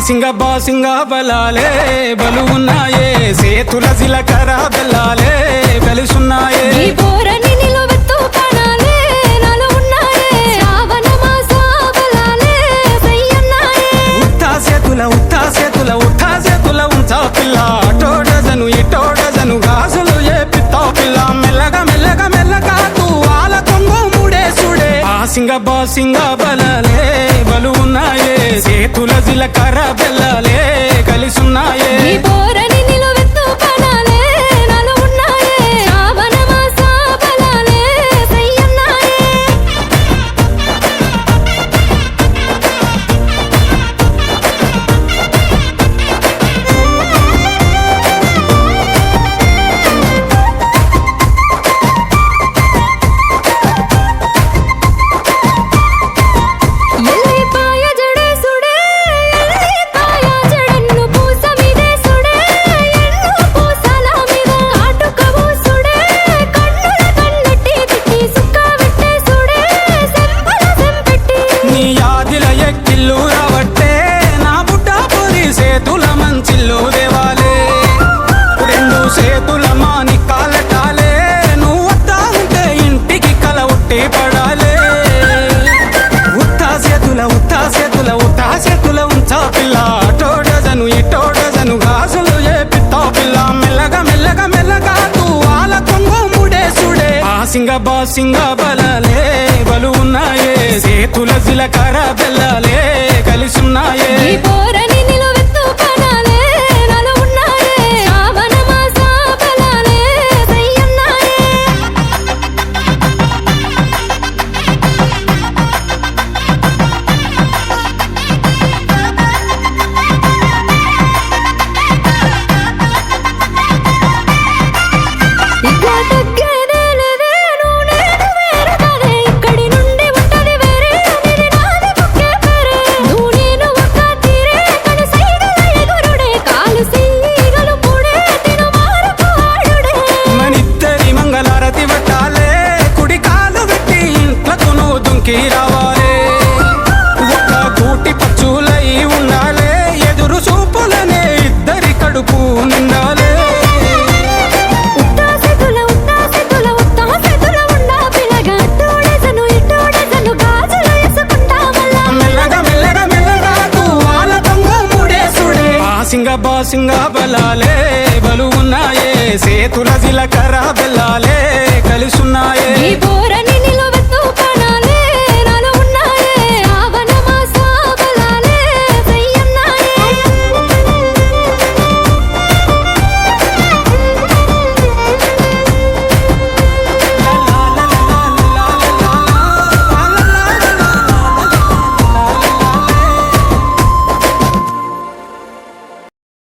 బాసింగ బలాలే బలు ఉన్నాయే సేతుల జిలకర బెల్లాలే కలిసున్నాయే ఈ బోరని నిలువెత్తు పడాలే నాలో ఉన్నాయే శ్రావణ మాస బలాలే సయ్యన్నాయే ఉత్తా సేతుల ఉంచా పిల్ల అటోడజను ఇటోడజను గాజులు ఏ పిత్తా పిల్ల మెల్లగా తూ ఆల కొంగు మూడేసుడే బాసింగ బలాలే బలు ఉన్నాయే సేతుల జిలకర బెల్లాలే కలిసున్నాయే ఈ బోరని నిలువెత్తు పడాలే నాలో ఉన్నాయే శ్రావణ మాస బలాలే సయ్యన్నాయే ఎల్లిపాయ జడేసుడే ఎల్లిపాయ జడన్ను పూస మీదేసుడే ఎన్ను పూసల మీద కాటుక పూసుడే కన్నుల కన్నెట్టి తిట్టి సుక్క పెట్టేసుడే సెంపల సెంపెట్టి నీ యాదిల ఎక్కిల్లు రావట్టే నా బుడ్డ పొరి సేతుల మంచిల్లు దేవాలే రెండు సేతుల మాని కాలటాలే నువ్వు వద్దా ఉంటే ఇంటికి కల ఉట్టి పడాలే ఉత్తా సేతుల ఉంచా పిల్ల అటోడజను ఇటోడజను గాజులు ఏ పిత్తా పిల్ల మెల్లగా తూ ఆల కొంగు మూడేసుడే బాసింగ బలాలే బలు ఉన్నాయే సేతుల జిలకర బెల్లాలే కలిసున్నాయే ఈ బోరని నిలువెత్తు పడాలే నాలో ఉన్నాయే శ్రావణ మాస బలాలే సయ్యన్నాయే ఇక తగ్గేదే లేదే నువ్వు నేను వేరు కాదే ఇక్కడి నుండి ఉంటది వేరే అనేది నాది బుక్కే పేరే నువ్వు నేను ఒక్క తీరే కను సైగల ఎగురుడే కాలు సీగలు పూడే తిను మారపు ఆడుడే మనిద్దరి మంగళారతి పట్టాలే కుడి కాలు పెట్టి ఇంట్లకు నువ్వు దుంకి రావాలే ఒక్క కూటి పచ్చులై ఉండాలే ఎదురు చూపులనే ఇద్దరి కడుపు నిండాలే ఉత్తా సేతుల ఉండా పిల్లగా అట్టోడేసను ఇట్టోడేసను గాజులు వేసుకుంటా మెల్లగా తూ ఆల కొంగు మూడేసుడే బాసింగ బలాలే బలు ఉన్నాయే సేతుల జిలకర బెల్లాలే